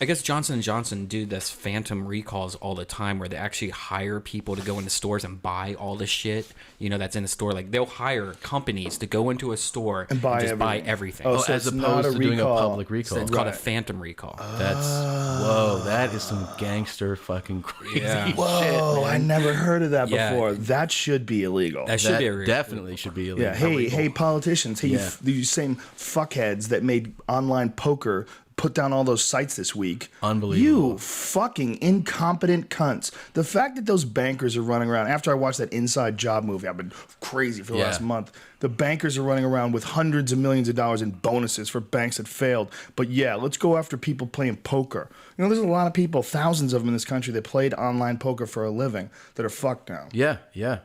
I guess Johnson & Johnson do this phantom recalls all the time where they actually hire people to go into stores and buy all the shit, that's in the store. Like, they'll hire companies to go into a store and buy everything. Oh, so as opposed to doing a public recall. So it's called a phantom recall. Whoa, that is some gangster fucking crazy shit. Whoa, I never heard of that before. That should be illegal. That should be definitely should be illegal. Yeah. Hey, politicians. Hey, these same fuckheads that made online poker put down all those sites this week. Unbelievable. You fucking incompetent cunts. The fact that those bankers are running around, after I watched that Inside Job movie, I've been crazy for the last month. The bankers are running around with hundreds of millions of dollars in bonuses for banks that failed. But yeah, let's go after people playing poker. There's a lot of people, thousands of them in this country that played online poker for a living that are fucked now. Yeah.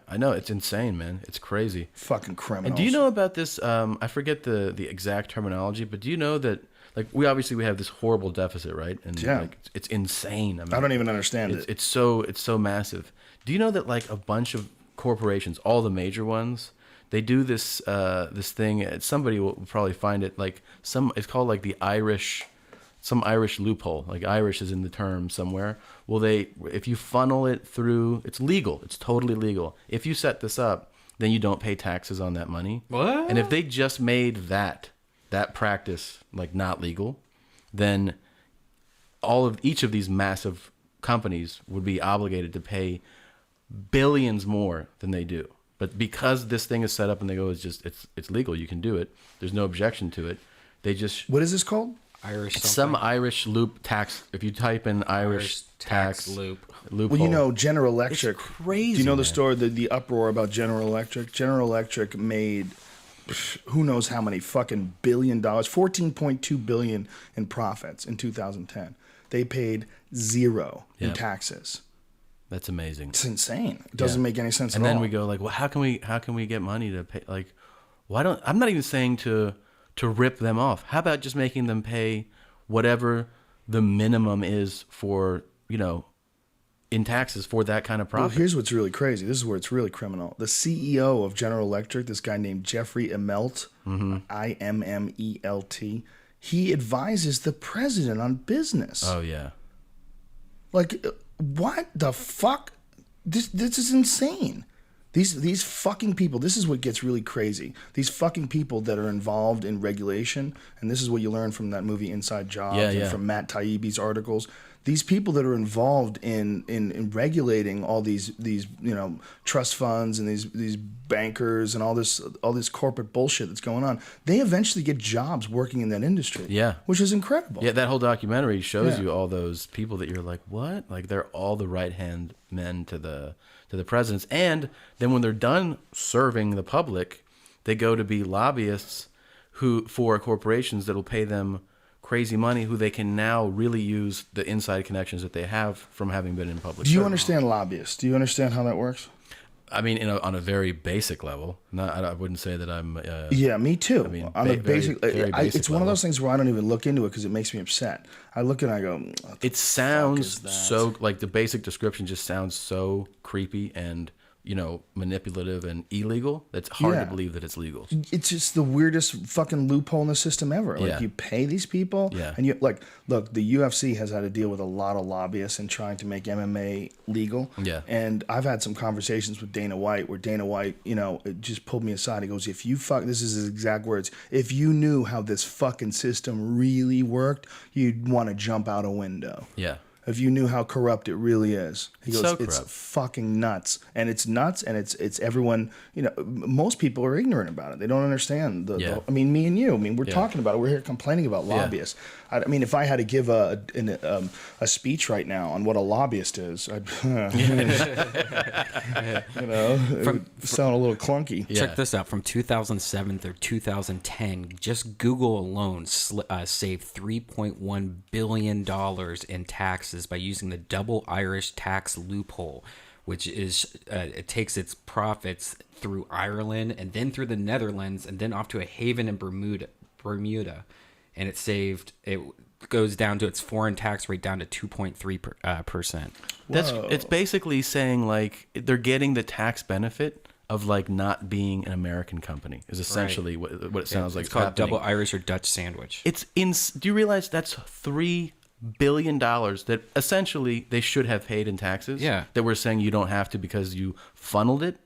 I know. It's insane, man. It's crazy. Fucking criminals. And do you know about this? I forget the exact terminology, but do you know that, like, we have this horrible deficit, right? And like, it's insane. I don't even understand it. It's so massive. Do you know that, like, a bunch of corporations, all the major ones, they do this thing. Somebody will probably find it, like, it's called like the Irish loophole. Like, Irish is in the term somewhere. Well, if you funnel it through, it's legal. It's totally legal. If you set this up, then you don't pay taxes on that money. What? And if they just made that practice like not legal, then each of these massive companies would be obligated to pay billions more than they do. But because this thing is set up and they go, it's legal, you can do it, there's no objection to it, they just... What is this called? Irish something. Some Irish loop tax. If you type in Irish tax loophole. Well, General Electric. It's crazy. Do you know the story, the uproar about General Electric? General Electric made who knows how many fucking $1 billion, $14.2 billion in profits in 2010. They paid zero in taxes. That's amazing. It's insane. It doesn't make any sense at all. And then we go like, well, how can we get money to pay? Like, I'm not even saying to rip them off. How about just making them pay whatever the minimum is for, in taxes for that kind of profit? Well, here's what's really crazy. This is where it's really criminal. The CEO of General Electric, this guy named Jeffery Immelt, Immelt, he advises the president on business. Oh, yeah. Like, what the fuck? This is insane. These fucking people, this is what gets really crazy. These fucking people that are involved in regulation, and this is what you learn from that movie Inside Jobs and from Matt Taibbi's articles. These people that are involved in regulating all these trust funds and these bankers and all this corporate bullshit that's going on, they eventually get jobs working in that industry. Yeah. Which is incredible. Yeah, that whole documentary shows you all those people that you're like, what? Like, they're all the right-hand men to the presidents. And then when they're done serving the public, they go to be lobbyists for corporations that'll pay them crazy money, who they can now really use the inside connections that they have from having been in public. Do you understand lobbyists? Do you understand how that works? I mean, on a very basic level. I wouldn't say that I'm... yeah, me too. I mean, on a basic... very basic it's one of those things where I don't even look into it because it makes me upset. I look and I go... It sounds so... Like, the basic description just sounds so creepy and... manipulative and illegal. It's hard to believe that it's legal. It's just the weirdest fucking loophole in the system ever. Like, you pay these people, and you look, the UFC has had to deal with a lot of lobbyists in trying to make MMA legal. Yeah. And I've had some conversations with Dana White where Dana White, it just pulled me aside. He goes, this is his exact words, if you knew how this fucking system really worked, you'd want to jump out a window. Yeah. If you knew how corrupt it really is. He goes, so it's corrupt. fucking nuts. And it's nuts, and it's everyone, most people are ignorant about it. They don't understand. I mean, me and you, we're talking about it. We're here complaining about lobbyists. I mean, if I had to give a speech right now on what a lobbyist is, I'd, sound a little clunky. Check this out. From 2007 through 2010, just Google alone saved $3.1 billion in taxes by using the double Irish tax loophole, which is it takes its profits through Ireland and then through the Netherlands and then off to a haven in Bermuda, and it goes down to its foreign tax rate down to 2.3%. It's basically saying, like, they're getting the tax benefit of, like, not being an American company is essentially what it sounds like. It's called double Irish or Dutch sandwich. Do you realize that's $3 billion that essentially they should have paid in taxes. Yeah. That we're saying you don't have to because you funneled it,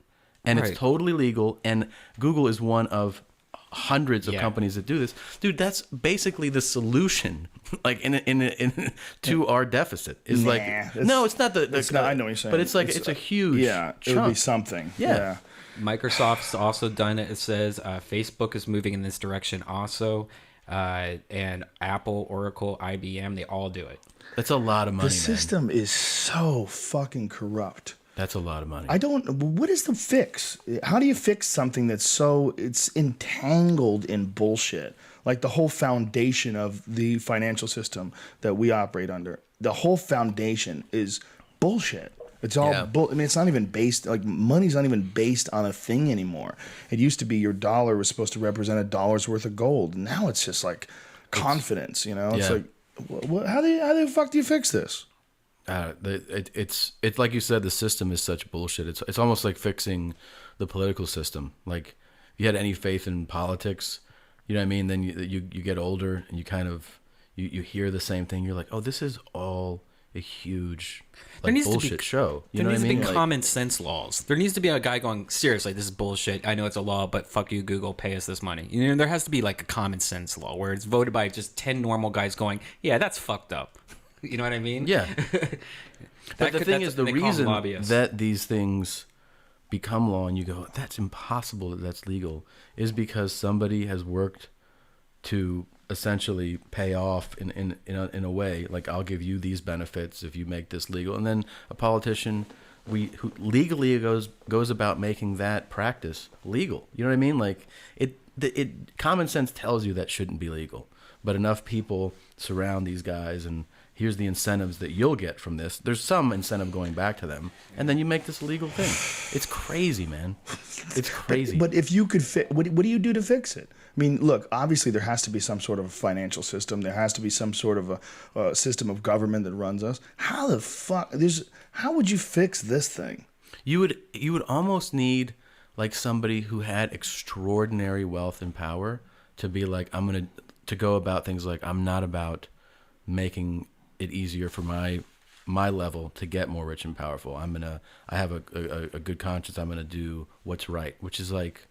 and Right. it's totally legal. And Google is one of hundreds of companies that do this. Dude, that's basically the solution. Like to our deficit is Nah, like it's- no, it's not the. It's not. I know what you're saying. But it's like it's a huge. Yeah, it chunk. would be something. Yeah. Microsoft's also done it. It says Facebook is moving in this direction also. And Apple, Oracle, IBM, they all do it. That's a lot of money. The system is so fucking corrupt. That's a lot of money. What is the fix? How do you fix something it's entangled in bullshit? Like the whole foundation of the financial system that we operate under. The whole foundation is bullshit. It's all I mean, it's not even based, like, money's not even based on a thing anymore. It used to be your dollar was supposed to represent a dollar's worth of gold. Now it's just like confidence, you know? It's like, how the fuck do you fix this? It's like you said, the system is such bullshit. It's almost like fixing the political system. Like, if you had any faith in politics, you know what I mean? Then you get older and you kind of you hear the same thing. You're like, oh, this is all a huge bullshit show. You know what I mean? There needs to be common sense laws. There needs to be a guy going, seriously, this is bullshit. I know it's a law, but fuck you, Google, pay us this money. You know, there has to be like a common sense law where it's voted by just 10 normal guys going, yeah, that's fucked up. You know what I mean? Yeah. But the thing is, the reason that these things become law and you go, that's impossible that that's legal, is because somebody has worked to essentially pay off in a way, like, I'll give you these benefits if you make this legal. And then a politician who legally goes about making that practice legal. You know what I mean? Like, it common sense tells you that shouldn't be legal, but enough people surround these guys, and here's the incentives that you'll get from this. There's some incentive going back to them, and then you make this a legal thing. It's crazy, man. It's crazy. But if you could what do you do to fix it? I mean, look, obviously there has to be some sort of a financial system. There has to be some sort of a system of government that runs us. How the fuck? How would you fix this thing? You would almost need like somebody who had extraordinary wealth and power to be like, to go about things like, I'm not about making it easier for my level to get more rich and powerful. I have a good conscience. I'm gonna do what's right, which is like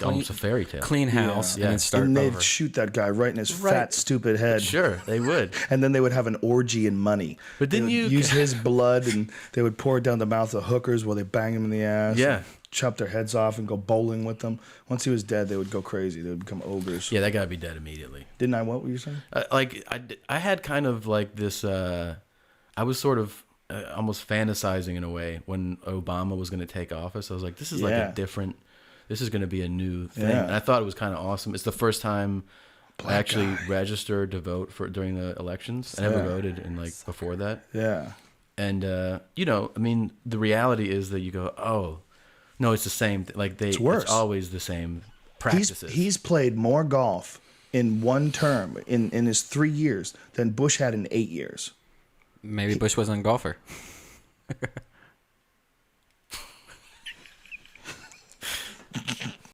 almost a fairy tale. Clean house and then start and they'd over. shoot that guy right in his fat, stupid head. Sure, they would. And then they would have an orgy in money. But didn't they would you use his blood, and they would pour it down the mouth of hookers while they bang him in the ass? Yeah. And chop their heads off and go bowling with them. Once he was dead, they would go crazy. They would become ogres. Yeah, that guy would be dead immediately. Didn't I? What were you saying? I had kind of like this. I was sort of almost fantasizing in a way when Obama was going to take office. I was like, this is like a different. This is going to be a new thing. Yeah. And I thought it was kind of awesome. It's the first time I actually guy. registered to vote during the elections. I never voted before that. Yeah. And I mean, the reality is that you go, oh, no, it's the same. Like It's worse. It's always the same practices. He's played more golf in one term in his 3 years than Bush had in 8 years. Maybe Bush wasn't a golfer.